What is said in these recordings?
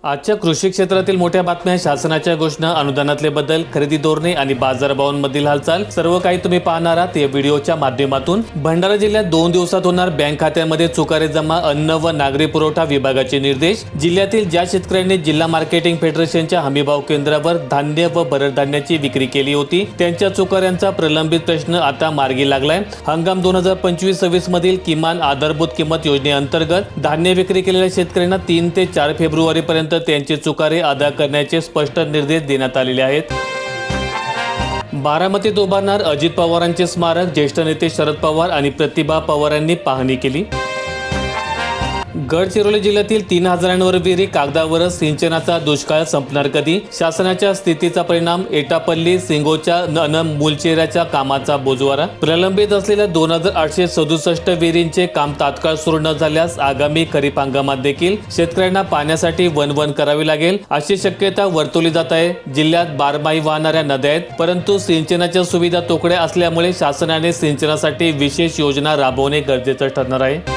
आजच्या कृषी क्षेत्रातील मोठ्या बातम्या, शासनाच्या घोषणा, अनुदानातले बदल, खरेदी धोरणे आणि बाजारभावांमधील हालचाल सर्व काही तुम्ही पाहणार आहात या व्हिडिओच्या माध्यमातून। भंडारा जिल्ह्यात 2 दिवसात होणार बँक खात्यांमध्ये चुकारे जमा, अन्न व नागरी पुरवठा विभागाचे निर्देश। जिल्ह्यातील ज्या शेतकऱ्यांनी जिल्हा मार्केटिंग फेडरेशनच्या हमीभाव केंद्रावर धान्य व भरड धान्याची विक्री केली होती त्यांच्या चुकाऱ्यांचा प्रलंबित प्रश्न आता मार्गी लागलाय। हंगाम 2025-26 मधील किमान आधारभूत किंमत योजनेअंतर्गत धान्य विक्री केलेल्या शेतकऱ्यांना 3 ते 4 फेब्रुवारी पर्यंत त्यांचे चुकारे अदा करण्याचे स्पष्ट निर्देश देण्यात आलेले आहेत। बारामतीत उभारणार अजित पवारांचे स्मारक, ज्येष्ठ नेते शरद पवार आणि प्रतिभा पवारांनी पाहणी केली। गडचिरोली जिल्ह्यातील 3000 विहिरी कागदावरच, सिंचनाचा दुष्काळ संपणार कधी? शासनाच्या स्थितीचा परिणाम, एटापल्ली सिंगोच्या मुलचेऱ्याच्या कामाचा बोजवारा। प्रलंबित असलेल्या 2867 विहिरींचे काम तात्काळ सुरू न झाल्यास आगामी खरीप हंगामात देखील शेतकऱ्यांना पाण्यासाठी वणवण करावी लागेल अशी शक्यता वर्तवली जात आहे। जिल्ह्यात बारमाही वाहणाऱ्या नद्या आहेत, परंतु सिंचनाच्या सुविधा तोकड्या असल्यामुळे शासनाने सिंचनासाठी विशेष योजना राबवणे गरजेचं ठरणार आहे।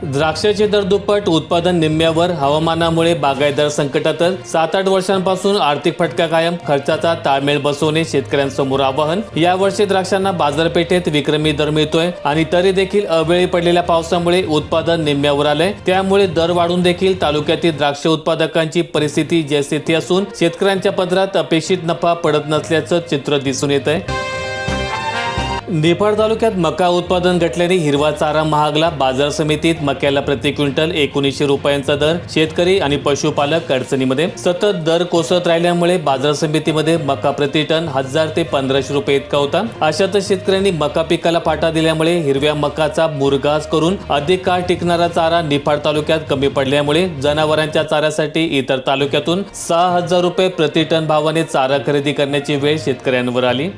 द्राक्षाचे दर दुप्पट, उत्पादन निम्म्यावर, हवामानामुळे बागायतदार संकटातच। 7-8 वर्षांपासून आर्थिक फटका कायम, खर्चाचा ताळमेळ बसवणे शेतकऱ्यांसमोर आव्हान। यावर्षी द्राक्षांना बाजारपेठेत विक्रमी दर मिळतोय आणि तरी देखील अवेळी पडलेल्या पावसामुळे उत्पादन निम्म्यावर आलंय। त्यामुळे दर वाढून देखील तालुक्यातील द्राक्ष उत्पादकांची परिस्थिती जैसे ती असून शेतकऱ्यांच्या पदरात अपेक्षित नफा पडत नसल्याचं चित्र दिसून येत आहे। निफाड तालुक्यात मका उत्पादन घटल्याने हिरवा चारा महागला। बाजार समितीत मक्याला प्रति क्विंटल 1900 रुपयांचा दर। शेतकरी आणि पशुपालक अडचणीमध्ये। सतत दर कोसळत राहिल्यामुळे बाजार समितीमध्ये मका प्रति टन 1000 ते 1500 रुपये इतका होता। अशातच शेतकऱ्यांनी मका पिकाला फाटा दिल्यामुळे हिरव्या मकाचा मुरघास करून अधिक काळ टिकणारा चारा निफाड तालुक्यात कमी पडल्यामुळे जनावरांच्या चाऱ्यासाठी इतर तालुक्यातून 6000 रुपये प्रति टन भावाने चारा खरेदी करण्याची वेळ शेतकऱ्यांवर आली।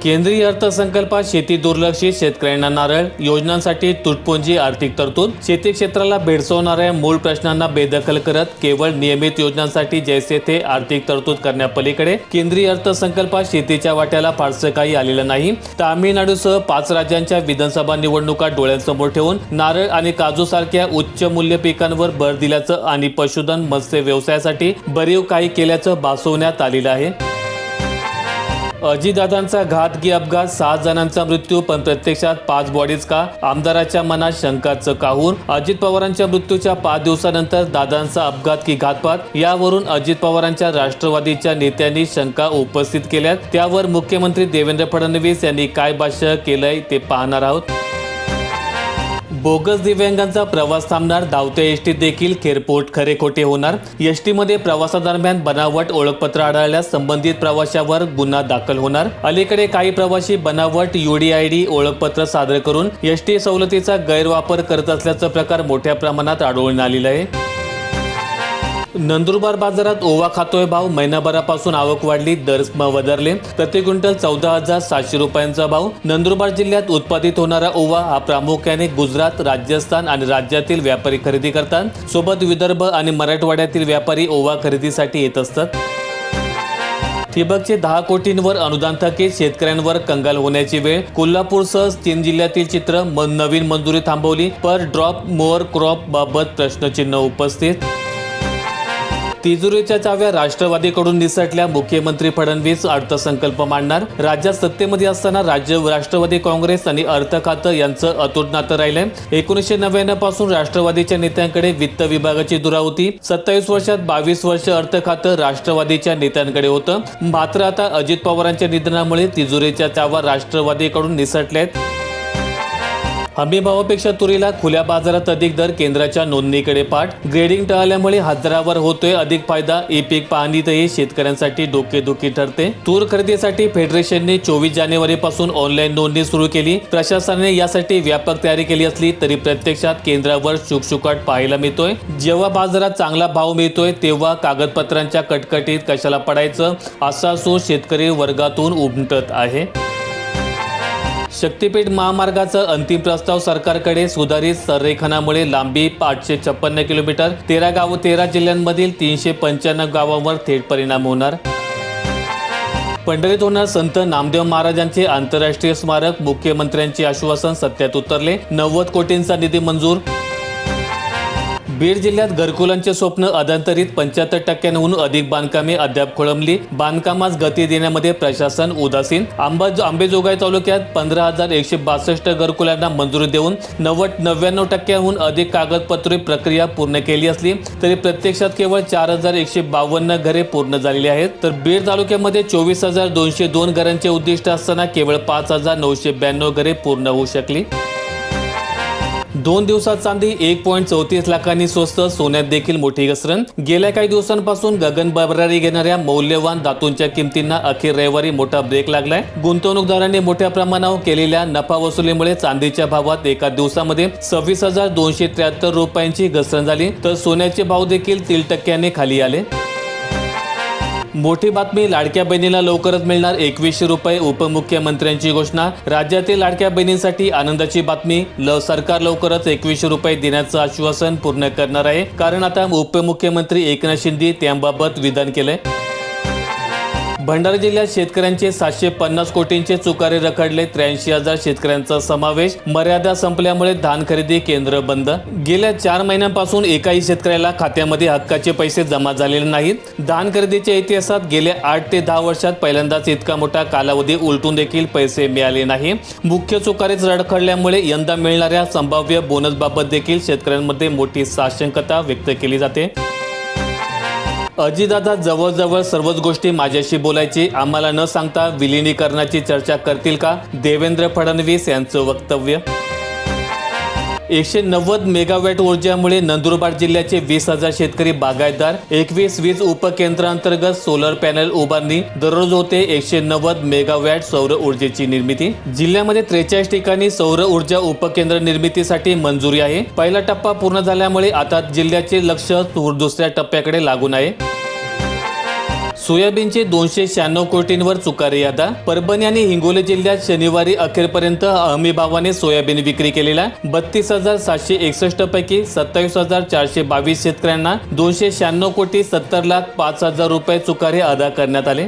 केंद्रीय अर्थसंकल्पात शेती दुर्लक्षित, शेतकऱ्यांना नारळ, योजनांसाठी तुटपुंजी आर्थिक तरतूद। शेती क्षेत्राला भेडसावणाऱ्या मूळ प्रश्नांना बेदखल करत केवळ नियमित योजनांसाठी जैसे थे आर्थिक तरतूद करण्यापलीकडे केंद्रीय अर्थसंकल्पात शेतीच्या वाट्याला फारसं काही आलेलं नाही। तामिळनाडूसह 5 राज्यांच्या विधानसभा निवडणुका डोळ्यांसमोर ठेवून नारळ आणि काजू सारख्या उच्च मूल्य पिकांवर भर दिल्याचं आणि पशुधन मत्स्य व्यवसायासाठी बरीव काही केल्याचं भासवण्यात आलेलं आहे। अजितदादांचा घातकी अपघात, 6 जणांचा मृत्यू पण प्रत्यक्षात 5 बॉडीज का? आमदाराच्या मनात शंकाचं काहूर। अजित पवारांच्या मृत्यूच्या 5 दिवसानंतर दादांचा अपघात की घातपात, यावरून अजित पवारांच्या राष्ट्रवादीच्या नेत्यांनी शंका उपस्थित केल्यात। त्यावर मुख्यमंत्री देवेंद्र फडणवीस यांनी काय भाष्य केलंय ते पाहणार आहोत। बोगस दिव्यांगांचा प्रवास थांबणार, धावत्या एसटीत देखील खेरपोट, खरे खोटे होणार। एसटीमध्ये प्रवासादरम्यान बनावट ओळखपत्र आढळल्यास संबंधित प्रवाशावर गुन्हा दाखल होणार। अलीकडे काही प्रवासी बनावट UDID ओळखपत्र सादर करून एसटी सवलतीचा गैरवापर करत असल्याचा प्रकार मोठ्या प्रमाणात आढळून आलेला आहे। नंदुरबार बाजारात ओवा खातोय भाव, महिनाभरापासून आवक वाढली, दर वधारले। प्रति क्विंटल 14,700 रुपयांचा भाव। नंदुरबार जिल्ह्यात उत्पादित होणारा ओवा हा प्रामुख्याने गुजरात, राजस्थान आणि राज्यातील व्यापारी खरेदी करतात। सोबत विदर्भ आणि मराठवाड्यातील व्यापारी ओवा खरेदीसाठी येत असतात। ठिबकचे 10 कोटींवर अनुदान थकीत, शेतकऱ्यांवर कंगाल होण्याची वेळ। कोल्हापूरसह 3 जिल्ह्यातील चित्र, नवीन मंजुरी थांबवली, पर ड्रॉप मोअर क्रॉप बाबत प्रश्नचिन्ह उपस्थित। तिजोरीच्या चाव्या राष्ट्रवादीकडून निसटल्या, मुख्यमंत्री फडणवीस अर्थसंकल्प मांडणार। राज्यात सत्तेमध्ये असताना राष्ट्रवादी काँग्रेस आणि अर्थ खातं यांचं अतूट नातं राहिलंय। 1999 पासून राष्ट्रवादीच्या नेत्यांकडे वित्त विभागाची धुरा होती। 27 वर्षात 22 वर्ष अर्थ खातं राष्ट्रवादीच्या नेत्यांकडे होतं। मात्र आता अजित पवारांच्या निधनामुळे तिजोरीच्या चाव्या राष्ट्रवादीकडून निसटल्यात। हमीभावापेक्षा तुरीला खुल्या बाजारात अधिक दर, केंद्राच्या नोंदणीकडे पाठ। ग्रेडिंग टळाल्यामुळे हजारावर होतोय अधिक फायदा, ई-पीक पाहणीतही शेतकऱ्यांसाठी डोकेदुखी ठरते। तूर खरेदीसाठी फेडरेशनने 24 जानेवारीपासून ऑनलाईन नोंदणी सुरू केली। प्रशासनाने यासाठी व्यापक तयारी केली असली तरी प्रत्यक्षात केंद्रावर शुकशुकाट पाहायला मिळतोय। जेव्हा बाजारात चांगला भाव मिळतोय तेव्हा कागदपत्रांच्या कटकटीत कशाला पडायचं, असा सूर शेतकरी वर्गातून उमटत आहे। शक्तीपीठ महामार्गाचा अंतिम प्रस्ताव सरकारकडे, सुधारित संरेखनामुळे लांबी 856 किलोमीटर, 13 जिल्ह्यांमधील 395 गावांवर थेट परिणाम होणार। पंढरीत होणार संत नामदेव महाराजांचे आंतरराष्ट्रीय स्मारक, मुख्यमंत्र्यांचे आश्वासन सत्यात उतरले, 90 कोटींचा निधी मंजूर। बीड जिल्ह्यात घरकुलांचे स्वप्न अधांतरित 75% अधिक बांधकामे अद्याप खोळंबली. बांधकामास गती देण्यामध्ये प्रशासन उदासीन. आंबेजोगाई तालुक्यात 15,162 घरकुलांना मंजुरी देऊन 99% अधिक कागदपत्रे प्रक्रिया पूर्ण केली असली तरी प्रत्यक्षात केवळ 4,152 घरे पूर्ण झालेली आहेत. तर बीड तालुक्यामध्ये 24,202 घरांचे उद्दिष्ट असताना केवळ 5,992 घरे पूर्ण होऊ शकली. 2 दिवसात चांदी 1.34 लाखांनी स्वस्त. सोन्यात देखील मोठी घसरण. गेल्या काही दिवसांपासून गगनभरारी घेणाऱ्या मौल्यवान धातूंच्या किमतींना अखेर रविवारी मोठा ब्रेक लागलाय. गुंतवणूकदारांनी मोठ्या प्रमाणावर केलेल्या नफा वसुलीमुळे चांदीच्या भावात एका दिवसामध्ये 26,273 रुपयांची घसरण झाली. तर सोन्याचे भाव देखील 3% खाली आले. मोठी बातमी. लाडक्या बहिणीला लवकरच मिळणार 2100 रुपये. उपमुख्यमंत्र्यांची घोषणा. राज्यातील लाडक्या बहिणींसाठी आनंदाची बातमी. सरकार लवकरच 2100 रुपये देण्याचं आश्वासन पूर्ण करणार आहे. कारण आता उपमुख्यमंत्री एकनाथ शिंदे त्याबाबत विधान केलंय. भंडारा जिल्ह्यात शेतकऱ्यांचे 750 कोटींचे चुकारे रखडले. 83,000 शेतकऱ्यांचा समावेश. मर्यादा संपल्यामुळे धान खरेदी केंद्र बंद. गेल्या 4 महिन्यांपासून एकाही शेतकऱ्याला खात्यामध्ये हक्काचे पैसे जमा झालेले नाहीत. धान खरेदीच्या इतिहासात गेल्या 8 ते 10 वर्षात पहिल्यांदाच इतका मोठा कालावधी उलटून देखील पैसे मिळाले नाही. मुख्य चुकारेच रखडल्यामुळे यंदा मिळणाऱ्या संभाव्य बोनसबाबत देखील शेतकऱ्यांमध्ये मोठी साशंकता व्यक्त केली जाते. अजितदादा जवळजवळ सर्वच गोष्टी माझ्याशी बोलायची. आम्हाला न सांगता विलिनीकरणाची चर्चा करतील का? देवेंद्र फडणवीस यांचं वक्तव्य. 190 मेगावॅट ऊर्जामुळे नंदुरबार जिल्ह्याचे 20,000 शेतकरी बागायतदार. 21 वीज उपकेंद्रांतर्गत सोलर पॅनल उभारणी. दररोज होते 190 मेगावॅट सौर ऊर्जेची निर्मिती. जिल्ह्यामध्ये 43 ठिकाणी सौर ऊर्जा उपकेंद्र निर्मितीसाठी मंजुरी आहे. पहिला टप्पा पूर्ण झाल्यामुळे आता जिल्ह्याचे लक्ष दुसऱ्या टप्प्याकडे लागून आहे. सोयाबीनचे 296 कोटींवर चुकारे यादा. परभणी आणि हिंगोली जिल्ह्यात शनिवारी अखेरपर्यंत हमी भावाने सोयाबीन विक्री केलेला 32,761 पैकी 27,422 शेतकऱ्यांना 296 कोटी 70,05,000 रुपये चुकारे अदा करण्यात आले.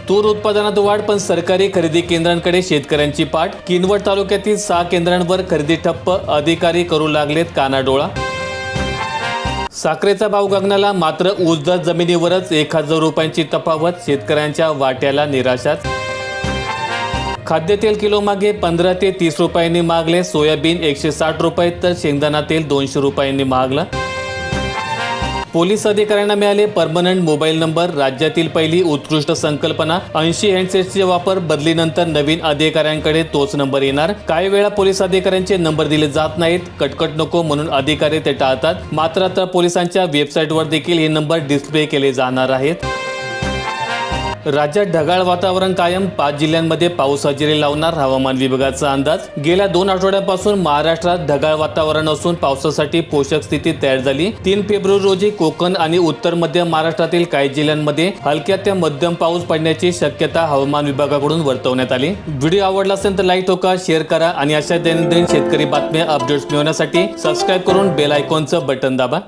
तूर उत्पादनात वाढ पण सरकारी खरेदी केंद्रांकडे शेतकऱ्यांची पाठ. किनवट तालुक्यातील 6 केंद्रांवर खरेदी ठप्प. अधिकारी करू लागलेत कानाडोळा. साखरेचा भाव गगनाला. मात्र ऊसदर जमिनीवरच 1,000 रुपयांची तफावत. शेतकऱ्यांच्या वाट्याला निराशाच. खाद्यतेल किलो मागे 15 ते 30 रुपयांनी महागले. सोयाबीन 160 रुपये तर शेंगदाणा तेल 200 रुपयांनी महागलं. पोलीस अधिकाऱ्यांना मिळाले परमनंट मोबाईल नंबर. राज्यातील पहिली उत्कृष्ट संकल्पना. 80 हँडसेटचे वापर. बदलीनंतर नवीन अधिकाऱ्यांकडे तोच नंबर येणार. काही वेळा पोलीस अधिकाऱ्यांचे नंबर दिले जात नाहीत. कटकट नको म्हणून अधिकारी ते टाळतात. मात्र आता पोलिसांच्या वेबसाईटवर देखील हे नंबर डिस्प्ले केले जाणार आहेत. राज्यात ढगाळ वातावरण कायम. 5 जिल्ह्यांमध्ये पाऊस हजेरी लावणार हवामान विभागाचा अंदाज. गेल्या 2 आठवड्यांपासून महाराष्ट्रात ढगाळ वातावरण असून पावसासाठी पोषक स्थिती तयार झाली. 3 फेब्रुवारी रोजी कोकण आणि उत्तर मध्य महाराष्ट्रातील काही जिल्ह्यांमध्ये हलक्या ते मध्यम पाऊस पडण्याची शक्यता हवामान विभागाकडून वर्तवण्यात आली. व्हिडिओ आवडला असेल तर लाईक ठोका, शेअर करा आणि अशा दैनंदिन शेतकरी बातम्या अपडेट्स मिळवण्यासाठी सबस्क्राईब करून बेल आयकॉनचं बटन दाबा.